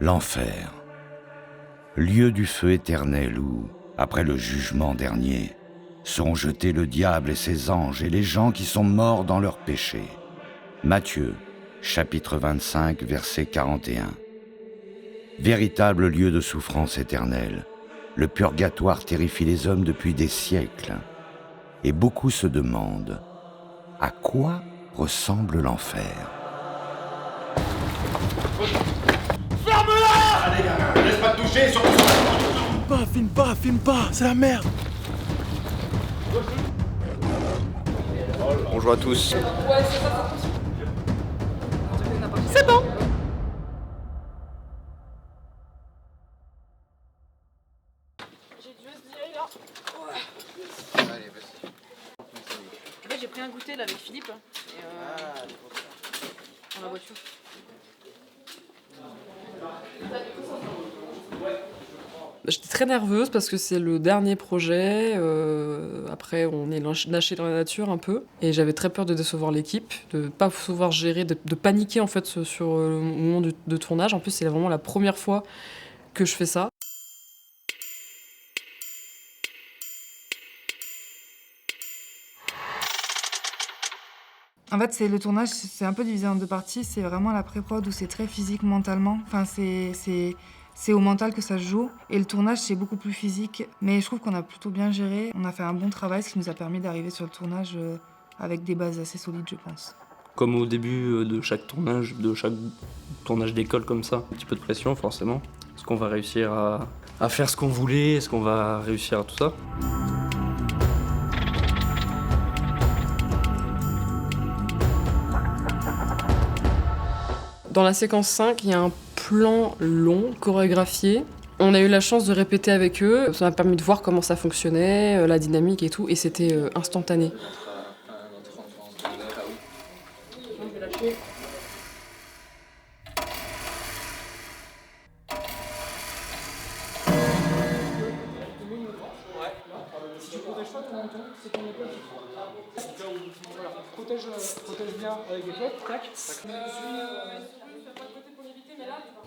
L'enfer, lieu du feu éternel où, après le jugement dernier, seront jetés le diable et ses anges et les gens qui sont morts dans leurs péchés. Matthieu, chapitre 25, verset 41. Véritable lieu de souffrance éternelle, le purgatoire terrifie les hommes depuis des siècles. Et beaucoup se demandent, à quoi ressemble l'enfer ? Ferme-la! Allez, gamin, laisse pas te toucher, surtout sur la... Filme pas, c'est la merde! Bonjour à tous. C'est bon! J'ai du SDI là. Ouais. Allez, vas-y. En fait, j'ai pris un goûter là avec Philippe. Et dans la voiture. J'étais très nerveuse parce que c'est le dernier projet. Après, on est lâché dans la nature un peu. Et j'avais très peur de décevoir l'équipe, de pas pouvoir gérer, de paniquer en fait sur le moment de tournage. En plus, c'est vraiment la première fois que je fais ça. En fait, le tournage, c'est un peu divisé en deux parties. C'est vraiment la pré-prod où c'est très physique mentalement. Enfin, c'est au mental que ça se joue. Et le tournage, c'est beaucoup plus physique. Mais je trouve qu'on a plutôt bien géré. On a fait un bon travail, ce qui nous a permis d'arriver sur le tournage avec des bases assez solides, je pense. Comme au début de chaque tournage d'école comme ça, un petit peu de pression forcément. Est-ce qu'on va réussir à faire ce qu'on voulait? Est-ce qu'on va réussir à tout ça? Dans la séquence 5, il y a un plan long, chorégraphié. On a eu la chance de répéter avec eux. Ça m'a permis de voir comment ça fonctionnait, la dynamique et tout, et c'était instantané. Protège bien avec des potes, tac.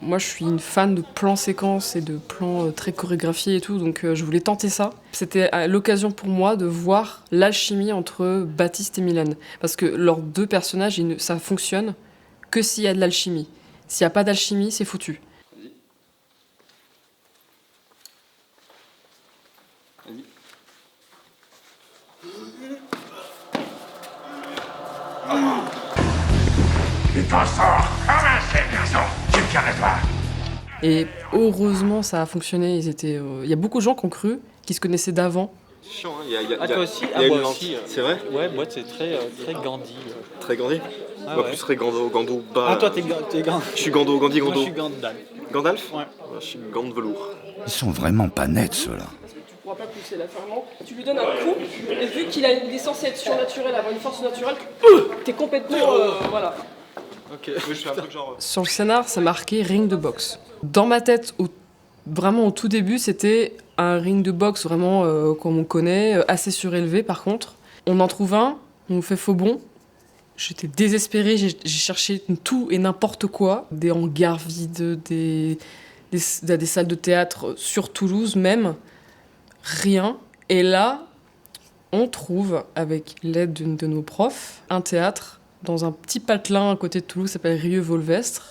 Moi, je suis une fan de plans séquences et de plans très chorégraphiés et tout, donc je voulais tenter ça. C'était l'occasion pour moi de voir l'alchimie entre Baptiste et Mylène. Parce que leurs deux personnages, ça fonctionne que s'il y a de l'alchimie. S'il n'y a pas d'alchimie, c'est foutu. Tu t'en sors comme un seul garçon. Tu me tiens à toi. Et heureusement, ça a fonctionné. Il y a beaucoup de gens qui ont cru, qui se connaissaient d'avant. Chiant, hein. Toi aussi? Il y a Moi une aussi. lente. C'est vrai? Ouais, moi c'est très Gandhi. Très Gandhi? Ah Moi ouais. plus très Gando, bas. Ah toi t'es Gandhi. Je suis Gando, Gandhi, Moi Gando. je suis Gandalf. Gandalf? Ouais. Moi, je suis Gand de velours. Ils sont vraiment pas nets, ceux-là. Tu pourras pas pousser la ferment. Tu lui donnes un coup, et vu qu'il est censé être surnaturel, avoir une force naturelle, t'es complètement. Voilà. Ok, je fais un truc genre. Sur le scénar, c'est marqué ring de boxe. Dans ma tête, vraiment au tout début, c'était un ring de boxe vraiment comme on connaît, assez surélevé par contre. On en trouve un, on nous fait faux bond. J'étais désespérée, j'ai cherché tout et n'importe quoi. Des hangars vides, des salles de théâtre sur Toulouse même. Rien. Et là, on trouve, avec l'aide d'une de nos profs, un théâtre dans un petit patelin à côté de Toulouse, ça s'appelle Rieux-Volvestre.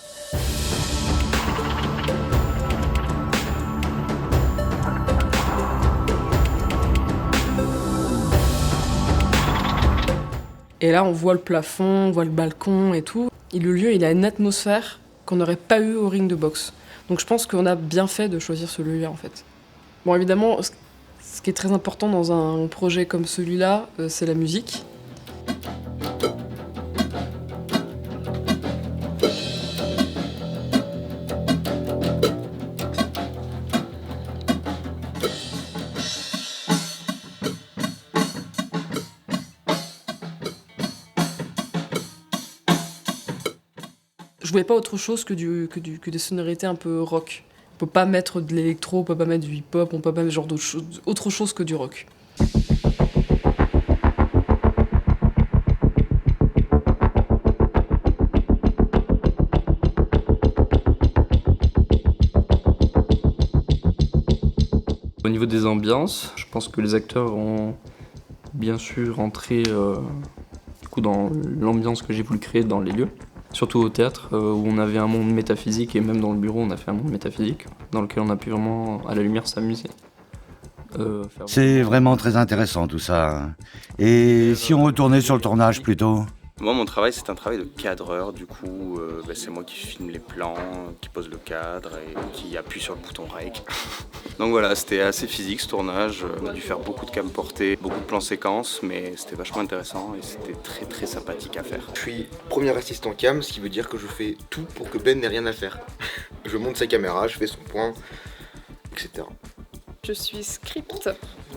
Et là, on voit le plafond, on voit le balcon et tout. Et le lieu, il a une atmosphère qu'on n'aurait pas eu au ring de boxe. Donc je pense qu'on a bien fait de choisir ce lieu-là, en fait. Bon, évidemment, ce qui est très important dans un projet comme celui-là, c'est la musique. Je voulais pas autre chose que des sonorités un peu rock. On peut pas mettre de l'électro, on peut pas mettre du hip-hop, on peut pas mettre autre chose que du rock. Au niveau des ambiances, je pense que les acteurs ont bien su rentrer du coup, dans l'ambiance que j'ai voulu créer dans les lieux. Surtout au théâtre, où on avait un monde métaphysique, et même dans le bureau, on a fait un monde métaphysique, dans lequel on a pu vraiment, à la lumière, s'amuser. C'est vraiment très intéressant tout ça. Et si on retournait sur le tournage plutôt? Moi, mon travail, c'est un travail de cadreur. Du coup, c'est moi qui filme les plans, qui pose le cadre et qui appuie sur le bouton rec. Donc voilà, c'était assez physique ce tournage. On a dû faire beaucoup de cam portées, beaucoup de plans séquences, mais c'était vachement intéressant et c'était très très sympathique à faire. Je suis premier assistant cam, ce qui veut dire que je fais tout pour que Ben n'ait rien à faire. Je monte sa caméra, je fais son point, etc. Je suis script.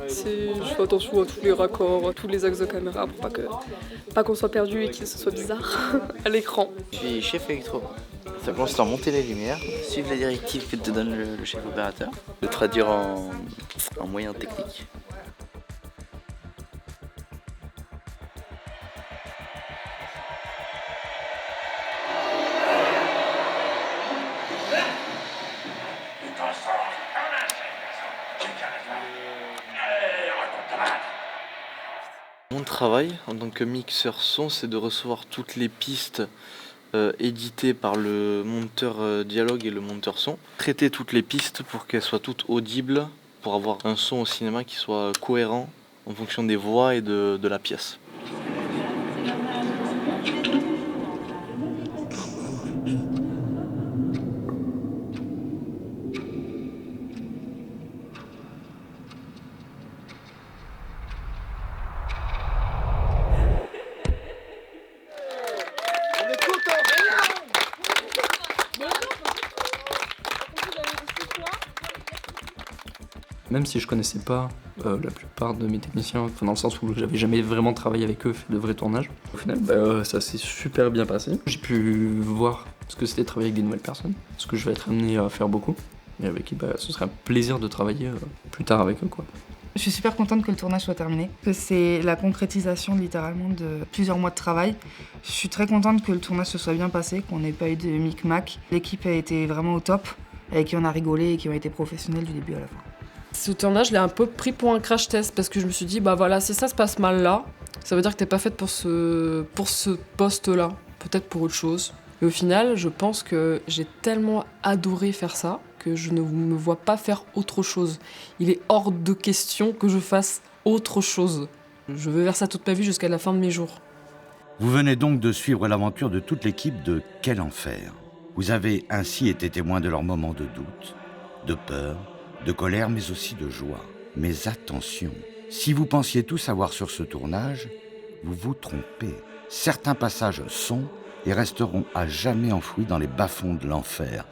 Je fais attention à tous les raccords, à tous les axes de caméra pour pas qu'on soit perdu et que ce soit bizarre à l'écran. Je suis chef électro. Ça consiste à monter les lumières, suivre les directives que te donne le chef opérateur, le traduire en moyens techniques. Mon travail en tant que mixeur son, c'est de recevoir toutes les pistes éditées par le monteur dialogue et le monteur son. Traiter toutes les pistes pour qu'elles soient toutes audibles, pour avoir un son au cinéma qui soit cohérent en fonction des voix et de la pièce. Même si je connaissais pas la plupart de mes techniciens, enfin, dans le sens où j'avais jamais vraiment travaillé avec eux, fait de vrais tournages, au final ça s'est super bien passé. J'ai pu voir ce que c'était de travailler avec des nouvelles personnes, ce que je vais être amené à faire beaucoup, et avec qui ce serait un plaisir de travailler plus tard avec eux, quoi. Je suis super contente que le tournage soit terminé, que c'est la concrétisation littéralement de plusieurs mois de travail. Je suis très contente que le tournage se soit bien passé, qu'on n'ait pas eu de micmac. L'équipe a été vraiment au top, avec qui on a rigolé et qui ont été professionnels du début à la fin. Ce tournage, je l'ai un peu pris pour un crash test parce que je me suis dit, bah voilà, si ça se passe mal là, ça veut dire que t'es pas faite pour ce poste-là, peut-être pour autre chose. Et au final, je pense que j'ai tellement adoré faire ça que je ne me vois pas faire autre chose. Il est hors de question que je fasse autre chose. Je veux faire ça toute ma vie jusqu'à la fin de mes jours. Vous venez donc de suivre l'aventure de toute l'équipe de Quel Enfer. Vous avez ainsi été témoin de leurs moments de doute, de peur, de colère, mais aussi de joie. Mais attention, si vous pensiez tout savoir sur ce tournage, vous vous trompez. Certains passages sont et resteront à jamais enfouis dans les bas-fonds de l'enfer.